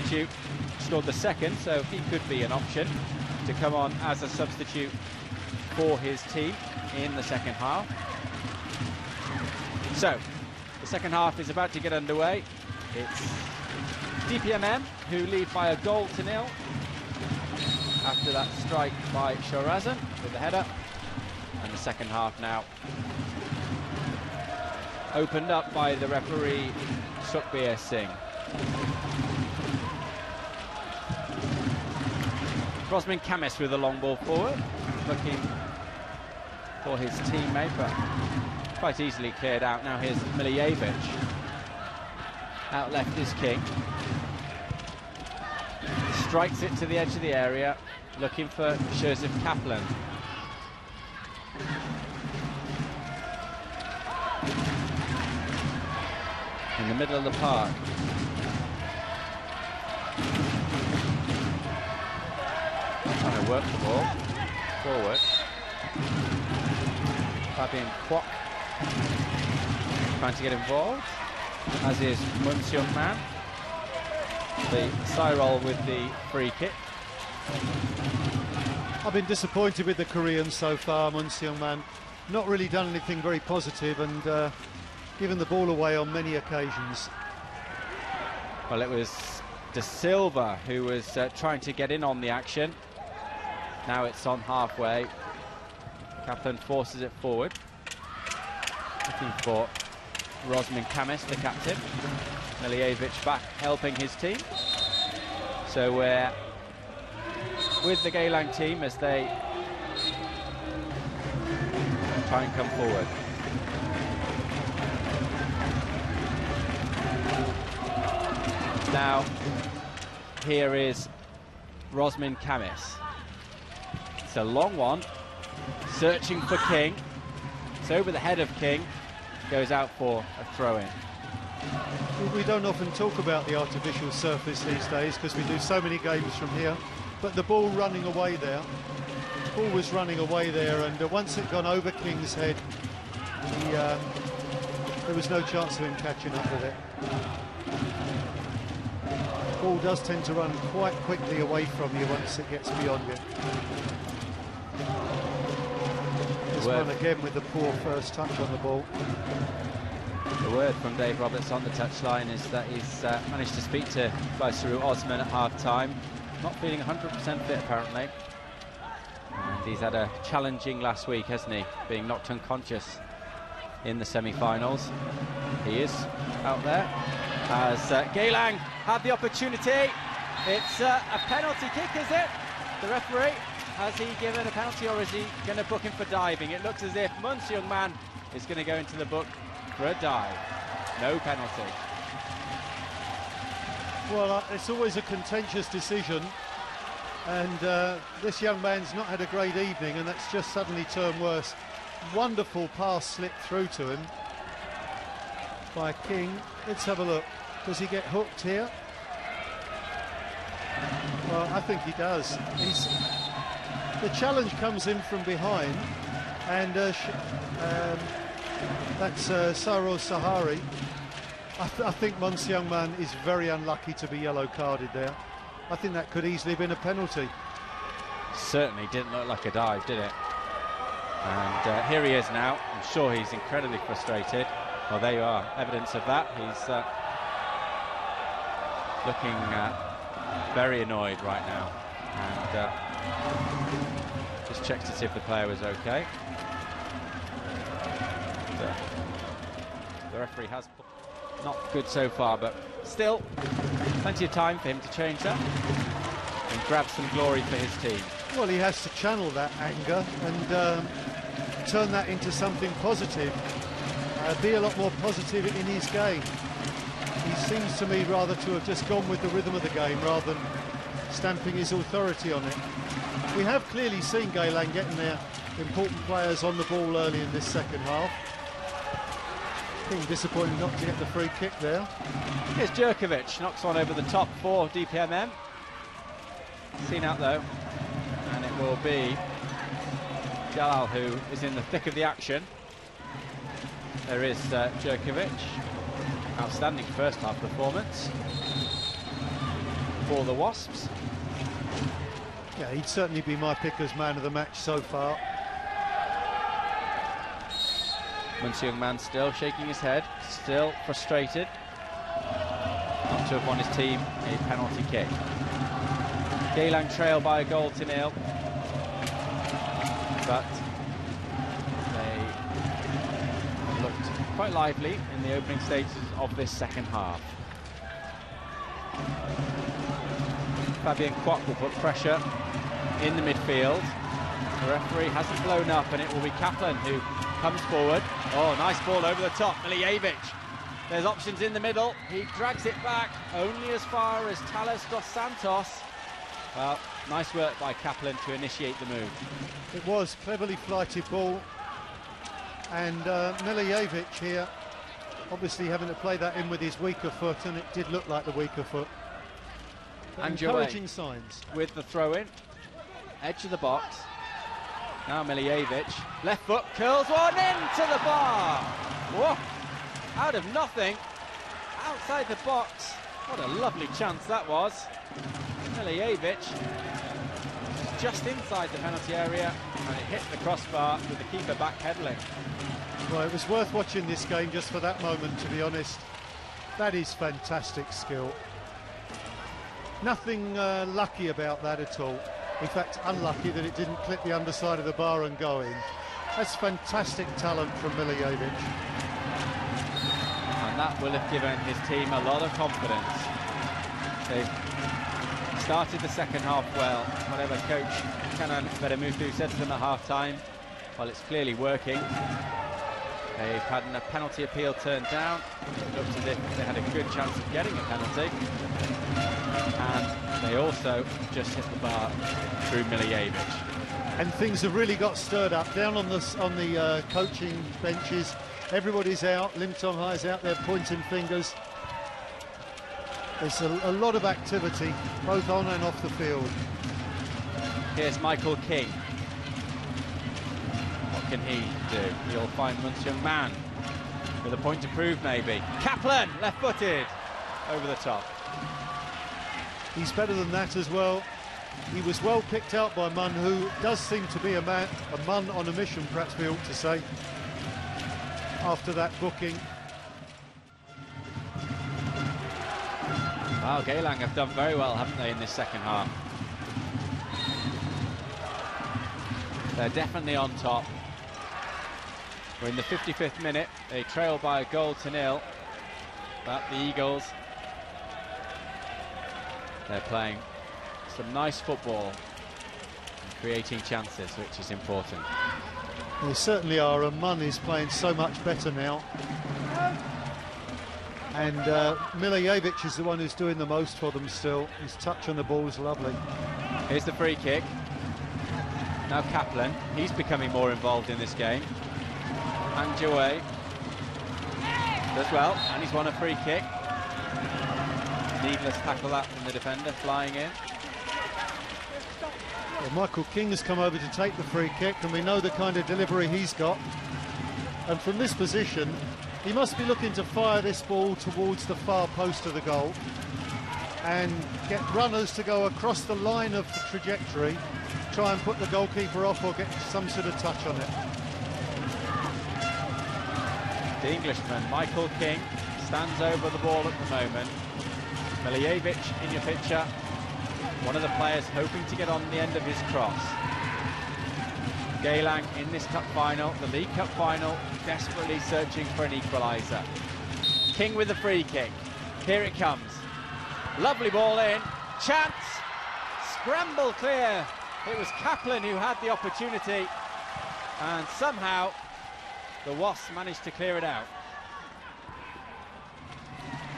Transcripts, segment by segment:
substitute, scored the second, so he could be an option to come on as a substitute for his team in the second half. So, the second half is about to get underway. It's DPMM who lead by a goal to nil after that strike by Shorazan with the header. And the second half now opened up by the referee Sukhbir Singh. Rosmin Kamis with a long ball forward, looking for his teammate, but quite easily cleared out. Now here's Milijevic. Out left is King. Strikes it to the edge of the area, looking for Joseph Kaplan. In the middle of the park. Trying to work the ball forward. Fabian Kwok trying to get involved, as is Mun Seung Man. The Cyril with the free kick. I've been disappointed with the Koreans so far, Mun Seung Man. Not really done anything very positive and given the ball away on many occasions. Well, it was De Silva who was trying to get in on the action. Now it's on halfway. Kaplan forces it forward. Looking for Rosmin Kamis, the captain. Milijevic back helping his team. So we're with the Geylang team as they try and come forward. Now, here is Rosmin Kamis. It's a long one, searching for King. It's over the head of King, goes out for a throw-in. We don't often talk about the artificial surface these days because we do so many games from here, but the ball running away there, the ball was running away there, and once it gone over King's head, there was no chance of him catching up with it. The ball does tend to run quite quickly away from you once it gets beyond you. This one again with the poor first touch on the ball. The word from Dave Roberts on the touchline is that he's managed to speak to Baisuru Osman at half-time. Not feeling 100% fit, apparently. And he's had a challenging last week, hasn't he? Being knocked unconscious in the semi-finals. He is out there. As Geylang had the opportunity. It's a penalty kick, is it? The referee, has he given a penalty or is he going to book him for diving? It looks as if Mun Seung Man is going to go into the book for a dive. No penalty. Well, it's always a contentious decision, and this young man's not had a great evening, and that's just suddenly turned worse. Wonderful pass slipped through to him by King. Let's have a look. Does he get hooked here? Well, I think he does. The challenge comes in from behind, and that's Saro Sahari. I think Mun Seung Man is very unlucky to be yellow carded there. I think that could easily have been a penalty. Certainly didn't look like a dive, did it? And here he is now. I'm sure he's incredibly frustrated. Well, there you are, evidence of that. He's looking very annoyed right now. And just checked to see if the player was okay. The referee has not good so far, but still plenty of time for him to change that and grab some glory for his team. Well, he has to channel that anger and turn that into something positive. Be a lot more positive in his game. He seems to me rather to have just gone with the rhythm of the game rather than stamping his authority on it. We have clearly seen Geylang getting their important players on the ball early in this second half. King disappointed not to get the free kick there. Here's Jerkovic, knocks one over the top for DPMM. Seen out though, and it will be Jalal who is in the thick of the action. There is Jerkovic. Outstanding first half performance. for the Wasps. Yeah, he'd certainly be my pick as man of the match so far. Munce Young-Man still shaking his head, still frustrated not to have won his team a penalty kick. Geylang trail by a goal to nil, but they looked quite lively in the opening stages of this second half. Fabian Kwok will put pressure in the midfield. The referee hasn't blown up, and it will be Kaplan who comes forward. Oh, nice ball over the top, Milijevic. There's options in the middle. He drags it back only as far as Talos dos Santos. Well, nice work by Kaplan to initiate the move. It was cleverly flighted ball, and Milijevic here obviously having to play that in with his weaker foot, and it did look like the weaker foot. But encouraging signs. With the throw-in, edge of the box. Now Milijevic, left foot, curls one into the bar. Whoa, out of nothing, outside the box. What a lovely chance that was. Milijevic just inside the penalty area, and it hit the crossbar with the keeper backpedaling. Well, it was worth watching this game just for that moment, to be honest. That is fantastic skill. Nothing lucky about that at all. In fact, unlucky that it didn't clip the underside of the bar and go in. That's fantastic talent from Milijevic. And that will have given his team a lot of confidence. They've started the second half well. Whatever coach Kenan Bedemutu said to them at half-time, well, it's clearly working. They've had a penalty appeal turned down. It looked as if they had a good chance of getting a penalty. And they also just hit the bar through Milijevic. And things have really got stirred up down on the coaching benches. Everybody's out. Lim Tong Hai's out there pointing fingers. There's a lot of activity, both on and off the field. Here's Michael King. What can he do? He'll find Munce Young-Man with a point to prove, maybe. Kaplan, left-footed, over the top. He's better than that as well. He was well picked out by Munn, who does seem to be a Munn on a mission, perhaps we ought to say, after that booking. Wow, Geylang have done very well, haven't they, in this second half? They're definitely on top. We're in the 55th minute. They trail by a goal to nil. But the Eagles, they're playing some nice football and creating chances, which is important. They certainly are, and Munn is playing so much better now. And Milijevic is the one who's doing the most for them still. His touch on the ball is lovely. Here's the free kick. Now Kaplan, he's becoming more involved in this game. And Jouet does well, and he's won a free kick. Needless tackle that from the defender, flying in. Well, Michael King has come over to take the free kick, and we know the kind of delivery he's got. And from this position, he must be looking to fire this ball towards the far post of the goal and get runners to go across the line of the trajectory, try and put the goalkeeper off or get some sort of touch on it. The Englishman, Michael King, stands over the ball at the moment. Milijevic in your picture, one of the players hoping to get on the end of his cross. Geylang in this cup final, the League Cup final, desperately searching for an equaliser. King with the free kick. Here it comes. Lovely ball in. Chance. Scramble clear. It was Kaplan who had the opportunity, and somehow the Wasps managed to clear it out.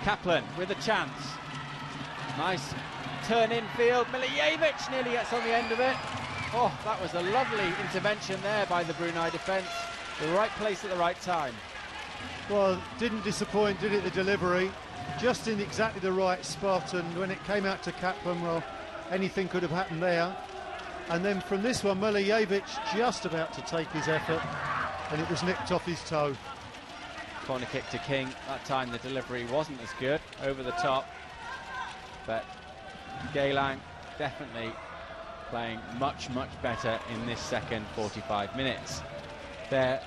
Kaplan with a chance. Nice turn in field. Milijevic nearly gets on the end of it. Oh, that was a lovely intervention there by the Brunei defence. The right place at the right time. Well, didn't disappoint, did it, the delivery? Just in exactly the right spot, and when it came out to Kaplan, well, anything could have happened there. And then from this one, Milijevic just about to take his effort, and it was nicked off his toe. Corner kick to King. That time the delivery wasn't as good, over the top. But Geylang definitely playing much, much better in this second 45 minutes. Their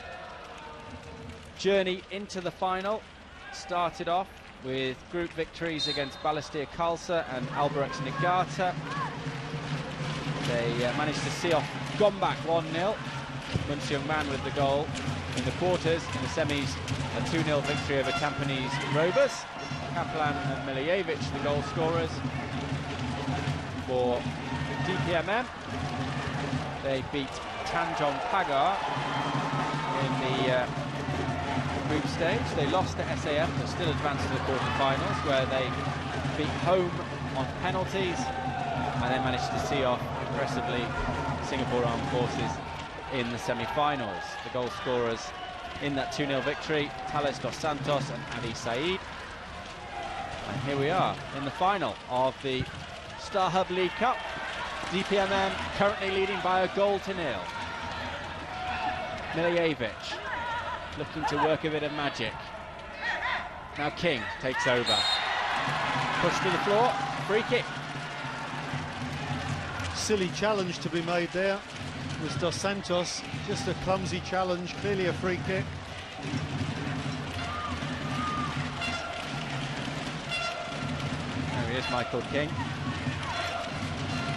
journey into the final started off with group victories against Balestier Khalsa and Albirex Niigata. They managed to see off Gombak 1-0. Mun Seung-man with the goal in the quarters. In the semis, a 2-0 victory over Tampines Rovers. Kaplan and Milijevic, the goal scorers for DPMM. They beat Tanjong Pagar in the group stage. They lost to SAF, but still advanced to the quarterfinals, where they beat Home on penalties and then managed to see off impressively Singapore Armed Forces in the semi-finals. The goal scorers in that 2-0 victory, Thales dos Santos and Adi Said. And here we are in the final of the StarHub League Cup. DPMM currently leading by a goal to nil. Milijevic looking to work a bit of magic. Now King takes over. Push to the floor, free kick. Silly challenge to be made there. It was Dos Santos, just a clumsy challenge, clearly a free kick. There he is, Michael King.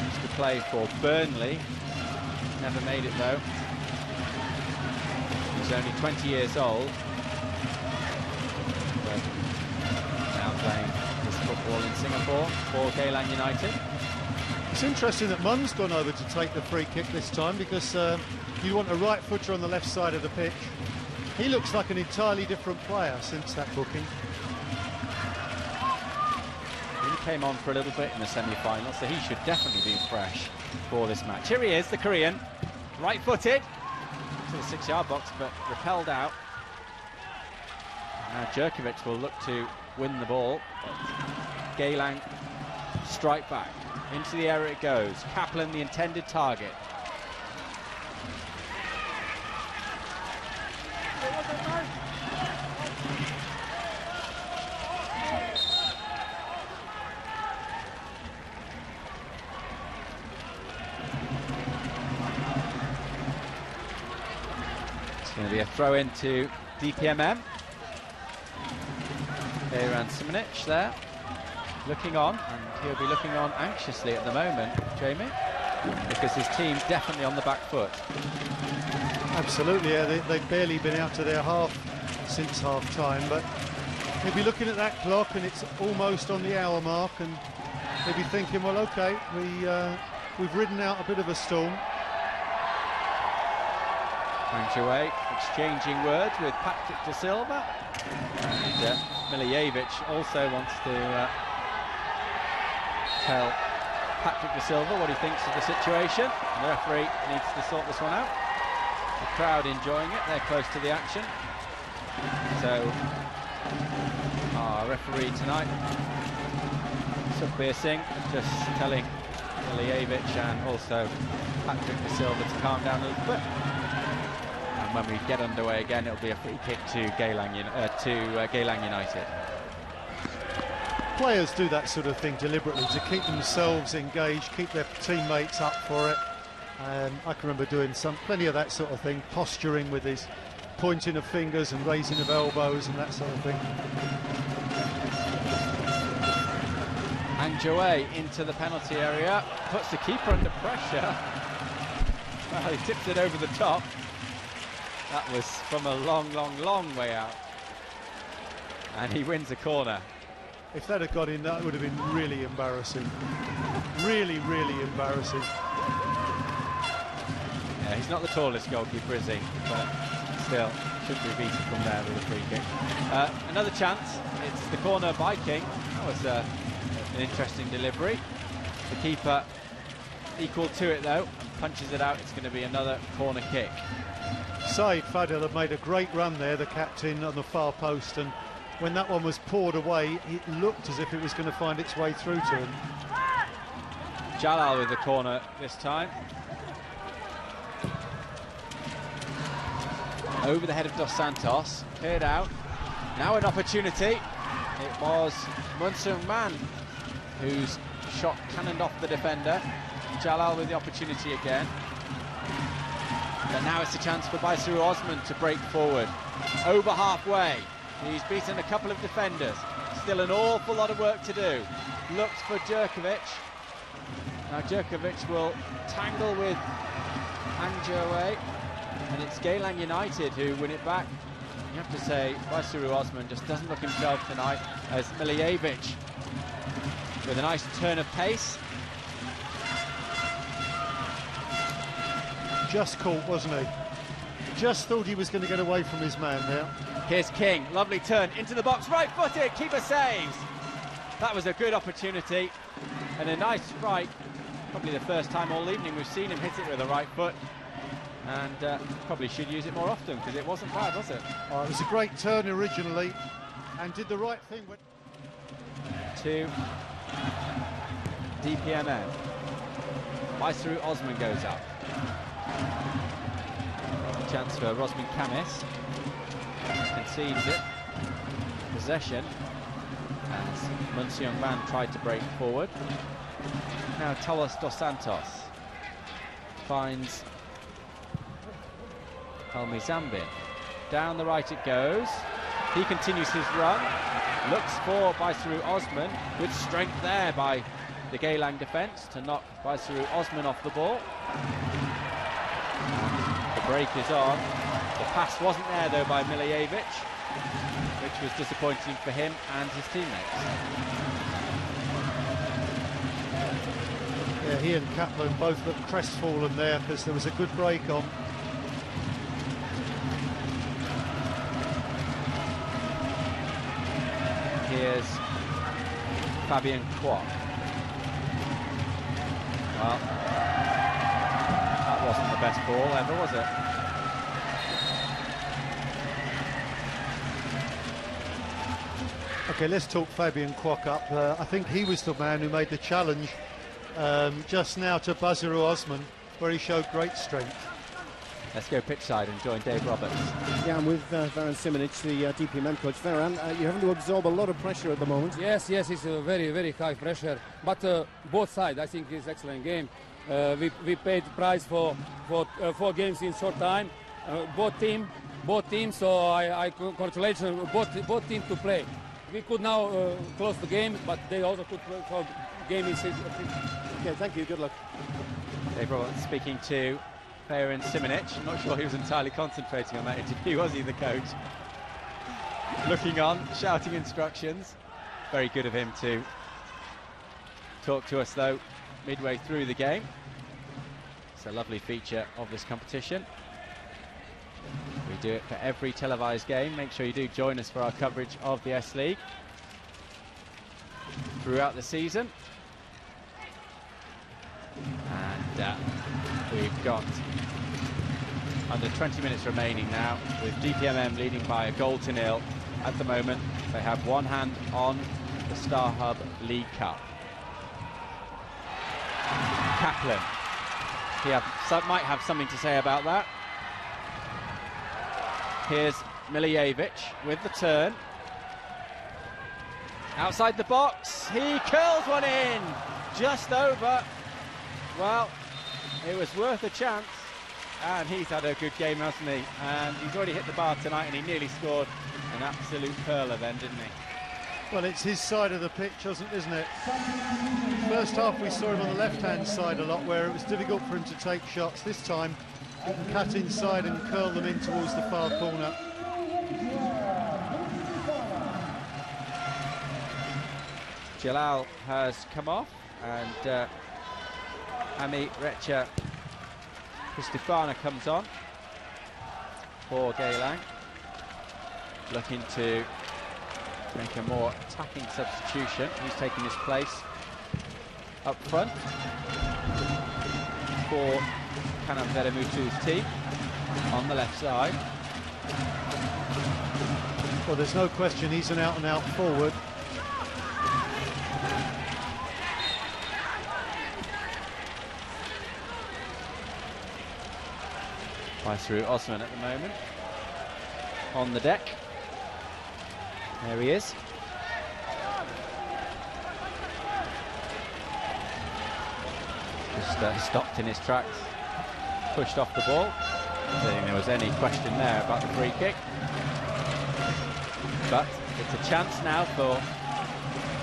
Used to play for Burnley, never made it though. He's only 20 years old, but now playing his football in Singapore for Geylang United. It's interesting that Mun's gone over to take the free kick this time, because you want a right footer on the left side of the pitch. He looks like an entirely different player since that booking. He came on for a little bit in the semi-final, so he should definitely be fresh for this match. Here he is, the Korean, right-footed to the 6-yard box, but repelled out. Now Jerkovic will look to win the ball. Geylang strike back. Into the area it goes. Kaplan, the intended target. It's going to be a throw into DPMM. Beiran Simonic there, looking on, and he'll be looking on anxiously at the moment, Jamie, because his team definitely on the back foot. Absolutely, yeah, they've barely been out of their half since half-time, but he'll be looking at that clock and it's almost on the hour mark, and he'll be thinking, well, OK, we've ridden out a bit of a storm. Away, exchanging words with Patrick De Silva, and Milijevic also wants to tell Patrick De Silva what he thinks of the situation. The referee needs to sort this one out. The crowd enjoying it, they're close to the action. So our referee tonight, Sukhbir Singh, just telling Milijevic and also Patrick De Silva to calm down a little bit. And when we get underway again, it'll be a free kick to Geylang United. Players do that sort of thing deliberately to keep themselves engaged, keep their teammates up for it. I can remember doing plenty of that sort of thing, posturing with his pointing of fingers and raising of elbows and that sort of thing. And Joey into the penalty area, puts the keeper under pressure. Well, he tipped it over the top. That was from a long, long, long way out. And he wins a corner. If that had got in, that would have been really embarrassing. Really, really embarrassing. Yeah, he's not the tallest goalkeeper, is he? But still, should be beaten from there with a free kick. Another chance. It's the corner by King. That was an interesting delivery. The keeper equal to it, though, and punches it out. It's going to be another corner kick. Said Fadil had made a great run there, the captain, on the far post, and when that one was poured away, it looked as if it was going to find its way through to him. Jalal with the corner this time. Over the head of Dos Santos, cleared out. Now an opportunity. It was Mun Seung-man who's shot cannoned off the defender. Jalal with the opportunity again. But now it's a chance for Baisuru Osman to break forward. Over halfway. He's beaten a couple of defenders. Still an awful lot of work to do. Looks for Djurkovic. Now Djurkovic will tangle with Anjoe. And it's Geylang United who win it back. You have to say, Baisuru Osman just doesn't look himself tonight, as Milijevic with a nice turn of pace. Just caught, wasn't he? Just thought he was going to get away from his man there. Here's King, lovely turn into the box, right-footed, keeper saves. That was a good opportunity and a nice strike. Probably the first time all evening we've seen him hit it with the right foot. And probably should use it more often, because it wasn't bad, was it? Oh, it was a great turn originally, and did the right thing. To DPMM. Baisuru Osman goes up. Chance for Rosman Kamis. Concedes it. Possession as Munseong Ban tried to break forward. Now Talos Dos Santos finds Helmi Zambin. Down the right it goes. He continues his run. Looks for Baisuru Osman. Good strength there by the Geylang defence to knock Baisuru Osman off the ball. And the break is on. The pass wasn't there though by Milijevic, which was disappointing for him and his teammates. Yeah, he and Kaplan both looked crestfallen there because there was a good break on. Here's Fabian Kwok. Well, that wasn't the best ball ever, was it? Okay, let's talk Fabian Kwok up. I think he was the man who made the challenge just now to Baisuru Osman, where he showed great strength. Let's go pitch side and join Dave Roberts. Yeah, I'm with Varan Simonic, the DPMN coach. Varan, you're having to absorb a lot of pressure at the moment. Yes, it's a very, very high pressure. But both sides, I think, it's an excellent game. We paid price for 4 games in short time. Both teams. So I congratulate both teams to play. We could now close the game, but they also could play for game in. Okay, thank you. Good luck. Dave Roberts speaking to Varan Simonic. I'm not sure he was entirely concentrating on that interview, was he, the coach? Looking on, shouting instructions. Very good of him to talk to us, though, midway through the game. It's a lovely feature of this competition. We do it for every televised game. Make sure you do join us for our coverage of the S-League throughout the season. And we've got under 20 minutes remaining now, with DPMM leading by a 1-0 at the moment. They have one hand on the StarHub League Cup. Kaplan, he might have something to say about that. Here's Milijevic with the turn. Outside the box, he curls one in, just over. Well, it was worth a chance, and he's had a good game, hasn't he? And he's already hit the bar tonight, and he nearly scored an absolute curler then, didn't he? Well, it's his side of the pitch, isn't it? First half we saw him on the left-hand side a lot, where it was difficult for him to take shots. This time, he can cut inside and curl them in towards the far corner. Jalal has come off, and Ami Recha Cristofana comes on for Geylang, looking to make a more attacking substitution. He's taking his place up front for Kanam Veremutu's team on the left side. Well, there's no question he's an out-and-out forward. Baisuru Osman at the moment on the deck. There he is. Just stopped in his tracks, pushed off the ball. I don't think there was any question there about the free kick. But it's a chance now for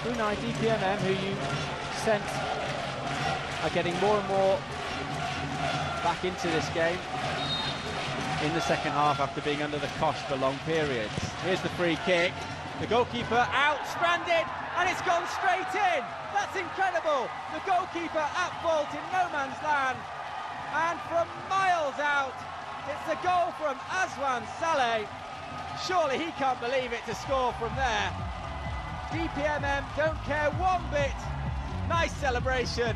Brunei DPMM, who you sense are getting more and more back into this game in the second half after being under the cosh for long periods. Here's the free kick. The goalkeeper out, stranded, and it's gone straight in. That's incredible. The goalkeeper at fault in no man's land. And from miles out, it's a goal from Aswan Saleh. Surely he can't believe it to score from there. DPMM don't care one bit. Nice celebration.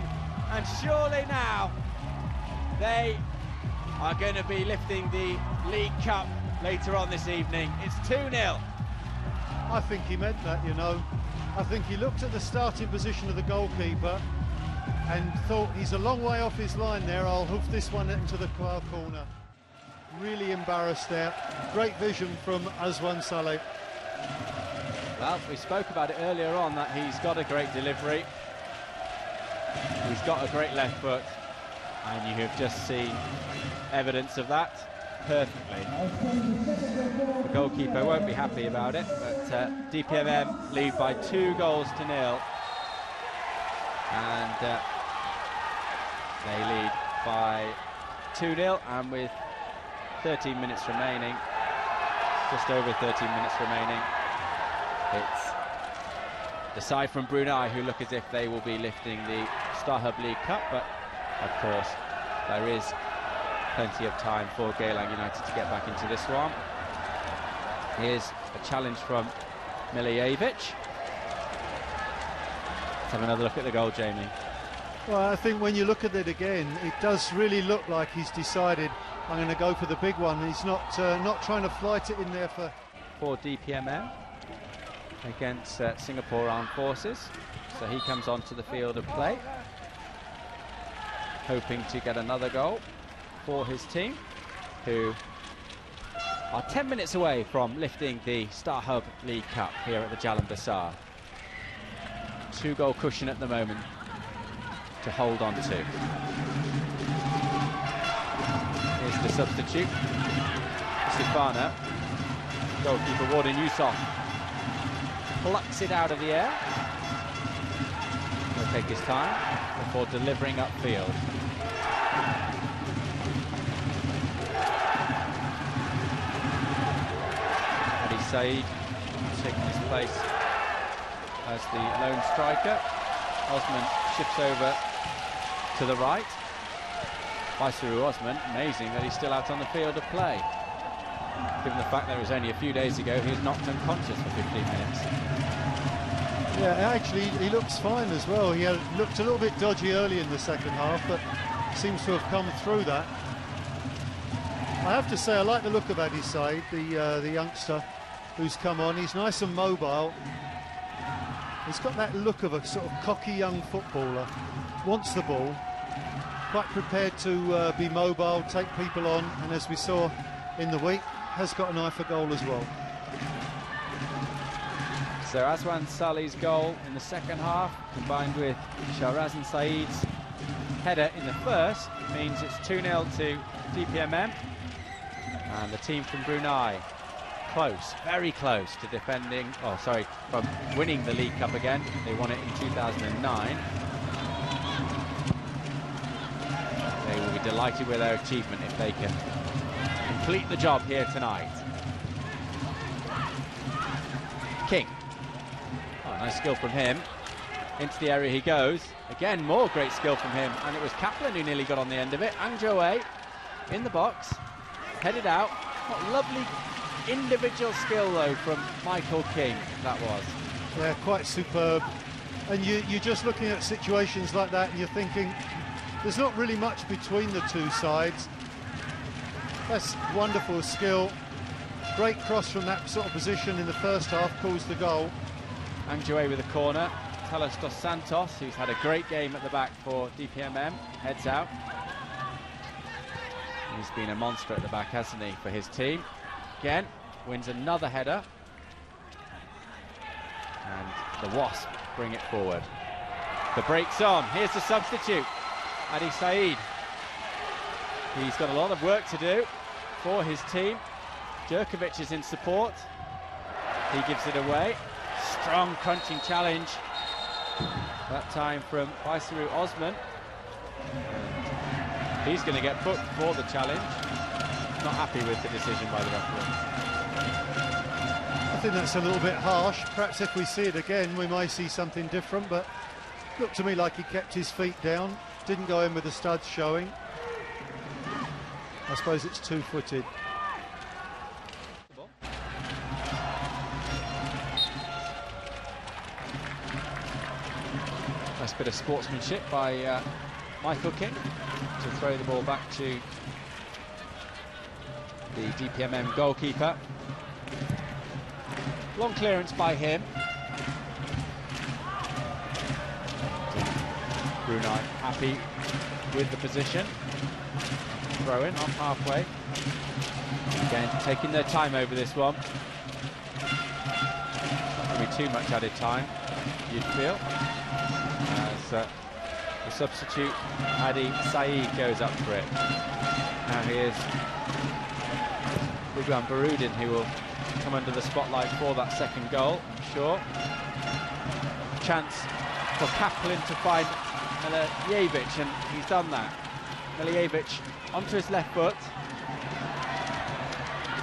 And surely now they are going to be lifting the League Cup later on this evening. It's 2-0. I think he meant that, you know. I think he looked at the starting position of the goalkeeper and thought, he's a long way off his line there, I'll hoof this one into the far corner. Really embarrassed there. Great vision from Aswan Saleh. Well, we spoke about it earlier on, that he's got a great delivery. He's got a great left foot, and you have just seen evidence of that perfectly. The goalkeeper won't be happy about it, but DPMM lead by 2-0. And they lead by 2-0, and with 13 minutes remaining, just over 13 minutes remaining, it's the side from Brunei who look as if they will be lifting the StarHub League Cup, but of course there is plenty of time for Geylang United to get back into this one. Here's a challenge from Milijevic. Let's have another look at the goal, Jamie. Well, I think when you look at it again, it does really look like he's decided, I'm going to go for the big one. He's not trying to flight it in there for DPMM against Singapore Armed Forces. So he comes onto the field of play, hoping to get another goal for his team, who are 10 minutes away from lifting the StarHub League Cup here at the Jalan Besar. 2-goal cushion at the moment to hold on to. Here's the substitute, Sifana. Goalkeeper Warden Yusof plucks it out of the air. He'll take his time before delivering upfield. Saeed taking his place as the lone striker. Osman shifts over to the right. Vaisuru Osman, amazing that he's still out on the field of play, given the fact that it was only a few days ago he was knocked unconscious for 15 minutes. Yeah, actually he looks fine as well. He looked a little bit dodgy early in the second half, but seems to have come through that. I have to say, I like the look of Adi Saeed, the youngster who's come on. He's nice and mobile. He's got that look of a sort of cocky young footballer. Wants the ball, quite prepared to be mobile, take people on, and as we saw in the week, has got an eye for goal as well. So Aswan Saleh's goal in the second half, combined with Shahrazan Saeed's header in the first, means it's 2-0 to DPMM. And the team from Brunei, close, very close to defending, from winning the League Cup again. They won it in 2009. They will be delighted with their achievement if they can complete the job here tonight. King. Oh, nice skill from him. Into the area he goes. Again, more great skill from him. And it was Kaplan who nearly got on the end of it. Ang Joe in the box. Headed out. What lovely individual skill, though, from Michael King, that was. Yeah, quite superb. And you're just looking at situations like that and you're thinking, there's not really much between the two sides. That's wonderful skill. Great cross from that sort of position in the first half, calls the goal. Ang Joe with a corner. Talos dos Santos, who's had a great game at the back for DPMM, heads out. He's been a monster at the back, hasn't he, for his team. Again, wins another header. And the Wasp bring it forward. The break's on. Here's the substitute. Adi Saeed. He's got a lot of work to do for his team. Djurkovic is in support. He gives it away. Strong crunching challenge. That time from Baisaru Osman. And he's going to get booked for the challenge. Not happy with the decision by the referee. I think that's a little bit harsh. Perhaps if we see it again, we may see something different, but looked to me like he kept his feet down, didn't go in with the studs showing. I suppose it's two-footed. Nice bit of sportsmanship by Michael King to throw the ball back to the DPMM goalkeeper. Long clearance by him. Brunei happy with the position. Throw in on halfway. Again, taking their time over this one. Not going to be too much added time, you'd feel. As the substitute, Adi Saeed, goes up for it. Now here's Biguan Barudin, who will come under the spotlight for that second goal, I'm sure. Chance for Kaplan to find Milijevic, and he's done that. Milijevic onto his left foot,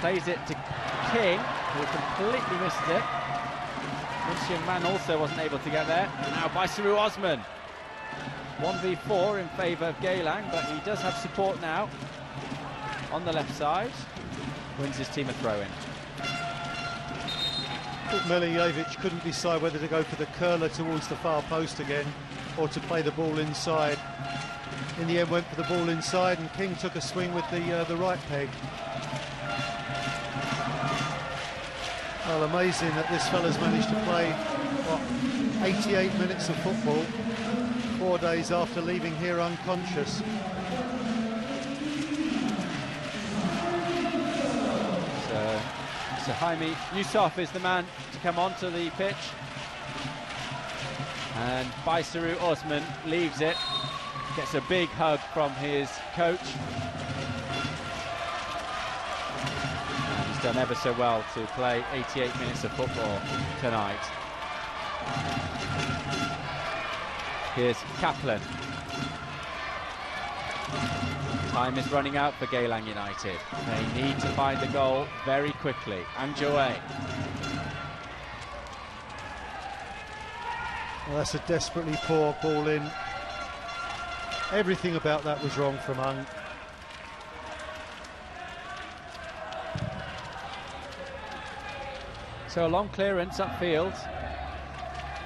plays it to King, who completely misses it. Munsian Man also wasn't able to get there. And now Baisaru Osman. 1v4 in favour of Geylang, but he does have support now on the left side. Wins his team a throw-in. I think Milijevic couldn't decide whether to go for the curler towards the far post again or to play the ball inside. In the end went for the ball inside, and King took a swing with the right peg. Well, amazing that this fella's managed to play, what, 88 minutes of football 4 days after leaving here unconscious. So Jaime Yusuf is the man to come onto the pitch, and Baisaru Osman leaves it, gets a big hug from his coach. And he's done ever so well to play 88 minutes of football tonight. Here's Kaplan. Time is running out for Geylang United. They need to find the goal very quickly. And Joey. Well, that's a desperately poor ball in. Everything about that was wrong from Ang. So a long clearance upfield.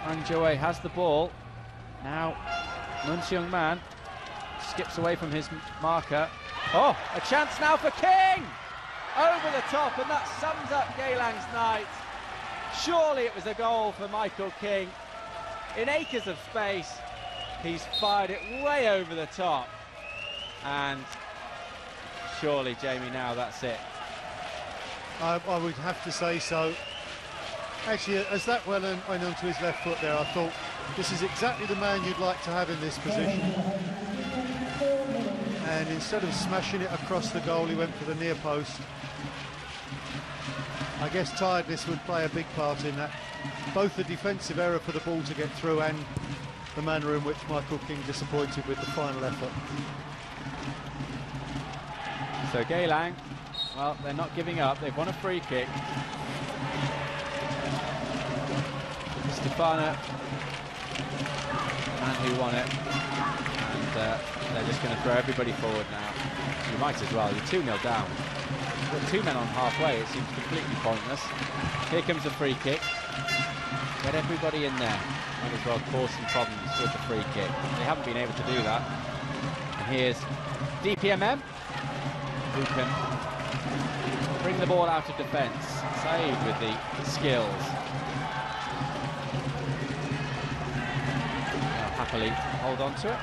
Ang Joey has the ball. Now Mun Seung Man skips away from his marker. Oh, a chance now for King! Over the top, and that sums up Geylang's night. Surely it was a goal for Michael King. In acres of space, he's fired it way over the top. And surely, Jamie, now that's it. I would have to say so. Actually, as that went onto his left foot there, I thought, this is exactly the man you'd like to have in this position. And instead of smashing it across the goal, he went for the near post. I guess tiredness would play a big part in that. Both the defensive error for the ball to get through and the manner in which Michael King disappointed with the final effort. So Geylang, well, they're not giving up. They've won a free kick. Stefano, the man who won it, and they're just going to throw everybody forward now. You might as well, you're 2-0 down. You've got two men on halfway, it seems completely pointless. Here comes a free kick. Get everybody in there. Might as well cause some problems with the free kick. They haven't been able to do that. And here's DPMM, who can bring the ball out of defence. Saeed with the skills. Happily hold on to it.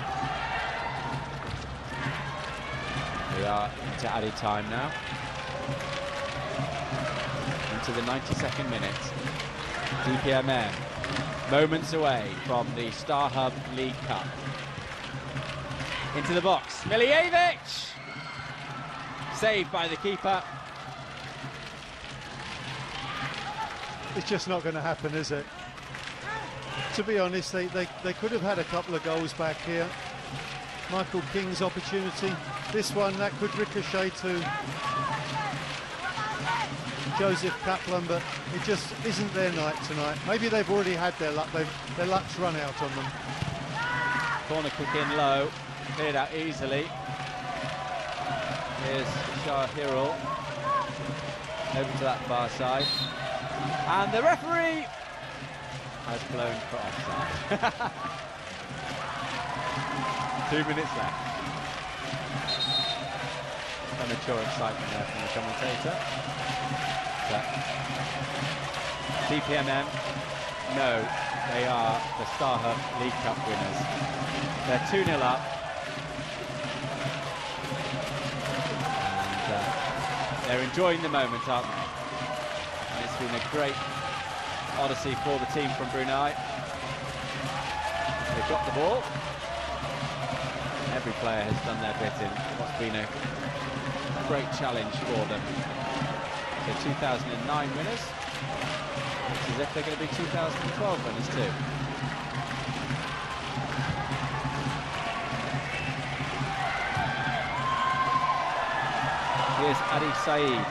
We are into added time now. Into the 92nd minute. DPMM, moments away from the StarHub League Cup. Into the box. Miljevic! Saved by the keeper. It's just not going to happen, is it? To be honest, they could have had a couple of goals back here. Michael King's opportunity. This one, that could ricochet to Joseph Kaplan, but it just isn't their night tonight. Maybe they've already had their luck. Their luck's run out on them. Corner kick in low. Cleared out easily. Here's Shahirul. Over to that far side. And the referee has blown for offside. 2 minutes left. Premature excitement there from the commentator. But DPMM, no, they are the StarHub League Cup winners. They're 2-0 up. And they're enjoying the moment, aren't they? And it's been a great odyssey for the team from Brunei. They've got the ball. Every player has done their bit in what's been a great challenge for them. So 2009 winners. Looks as if they're going to be 2012 winners too. Here's Adi Saeed.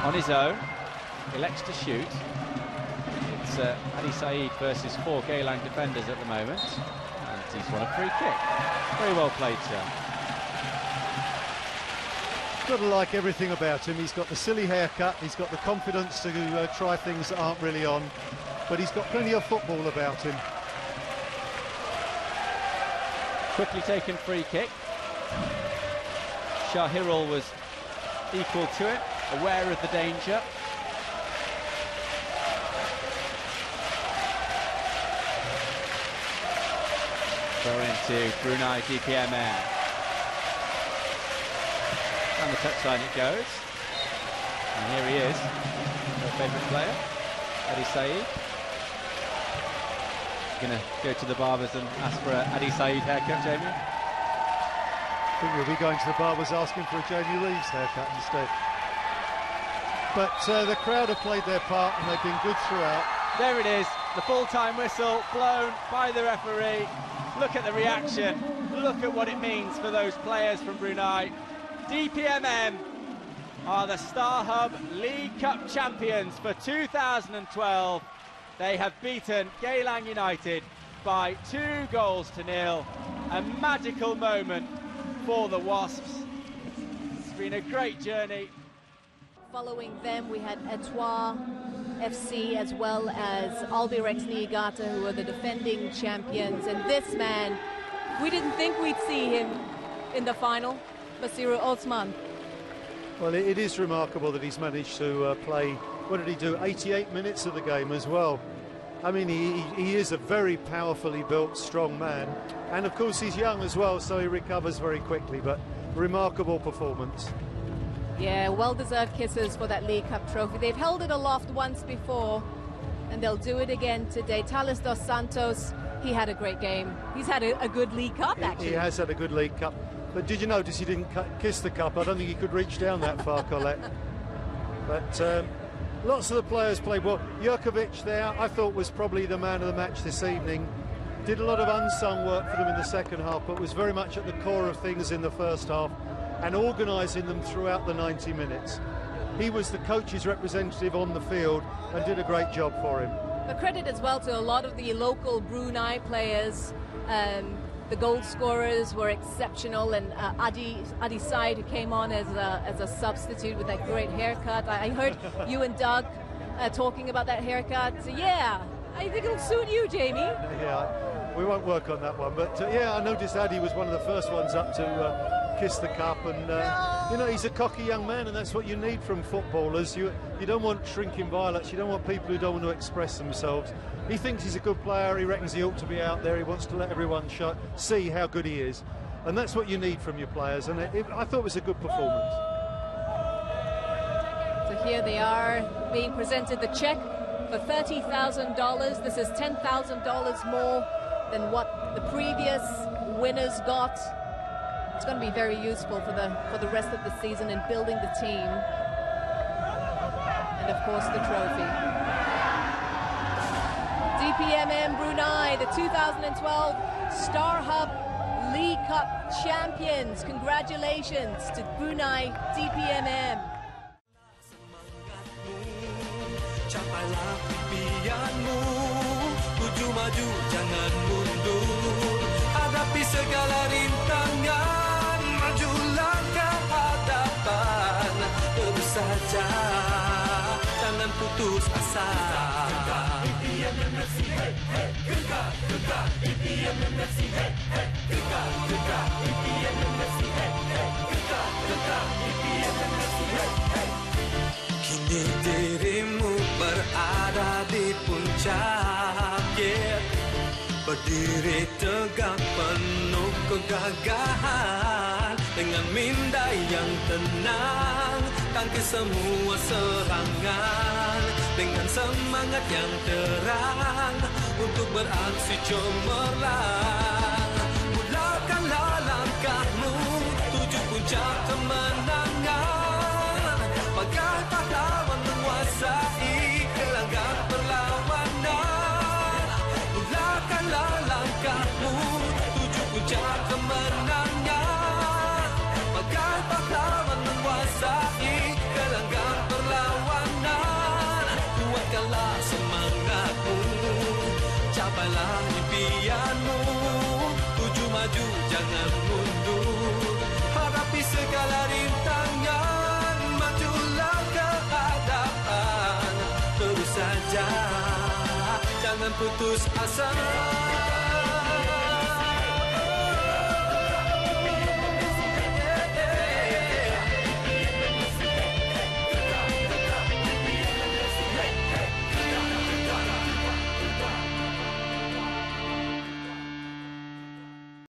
On his own, elects to shoot. It's Adi Saeed versus 4 Geylang defenders at the moment. And he's won a free kick. Very well played, sir. Got to like everything about him. He's got the silly haircut, he's got the confidence to try things that aren't really on, but he's got plenty of football about him. Quickly taken free kick. Shahirul was equal to it, aware of the danger. Throw into Brunei DPMN. And the touchline it goes. And here he is, their favourite player, Adi Saeed. Going to go to the barbers and ask for an Adi Saeed haircut, Jamie? I think we'll be going to the barbers asking for a Jamie Reeves haircut instead. But the crowd have played their part and they've been good throughout. There it is, the full-time whistle blown by the referee. Look at the reaction, look at what it means for those players from Brunei. DPMM are the StarHub League Cup champions for 2012. They have beaten Geylang United by 2-0. A magical moment for the Wasps. It's been a great journey. Following them, we had Etoile FC as well as Albirex Niigata, who are the defending champions. And this man, we didn't think we'd see him in the final. Basiru Osman. Well, it is remarkable that he's managed to play, what did he do, 88 minutes of the game as well. I mean, he is a very powerfully built, strong man. And of course he's young as well, so he recovers very quickly, but remarkable performance. Yeah, well-deserved kisses for that League Cup trophy. They've held it aloft once before, and they'll do it again today. Thales dos Santos, he had a great game. He's had a good League Cup, actually. He has had a good League Cup. But did you notice he didn't kiss the cup? I don't think he could reach down that far, Colette. But lots of the players played well. Jurkovic there, I thought, was probably the man of the match this evening. Did a lot of unsung work for them in the second half, but was very much at the core of things in the first half and organising them throughout the 90 minutes. He was the coach's representative on the field and did a great job for him. But credit as well to a lot of the local Brunei players. The goal scorers were exceptional, and Adi Said, who came on as a substitute with that great haircut. I heard you and Doug talking about that haircut. So yeah, I think it'll suit you, Jamie. Yeah, we won't work on that one. But yeah, I noticed Adi was one of the first ones up to kiss the cup, and you know, he's a cocky young man, and that's what you need from footballers. You don't want shrinking violets. You don't want people who don't want to express themselves. He thinks he's a good player. He reckons he ought to be out there. He wants to let everyone see how good he is, and that's what you need from your players. And I thought it was a good performance. So here they are being presented the check for $30,000. This is $10,000 more than what the previous winners got. It's going to be very useful for the rest of the season in building the team. And of course the trophy. DPMM Brunei, the 2012 StarHub League Cup champions. Congratulations to Brunei DPMM. Capailah impianmu, tuju maju jangan mundur, hadapi segala rintangan, majulah ke hadapan, terus saja, jangan putus asa. DPMM FC, hey hey, gegak gegak, DPMM FC, hey hey, gegak gegak, DPMM FC, hey hey, gegak gegak, DPMM FC, hey hey. Kini dirimu berada di puncak, berdiri tegak penuh kegagahan, dengan minda yang tenang, tangkis semua serangan, dengan semangat yang terang, untuk beraksi cemerlang. Mulakanlah langkahmu, tuju puncak kemenangan, bagai pahlawan menguasai gelanggang perlawanan. Mulakanlah langkahmu, tuju puncak kemenangan, bagai pahlawan menguasai gelanggang perlawanan. Kuatkanlah semangatmu, capailah impianmu, tuju maju jangan mundur, hadapi segala rintangan, majulah ke hadapan, terus saja, jangan putus asa.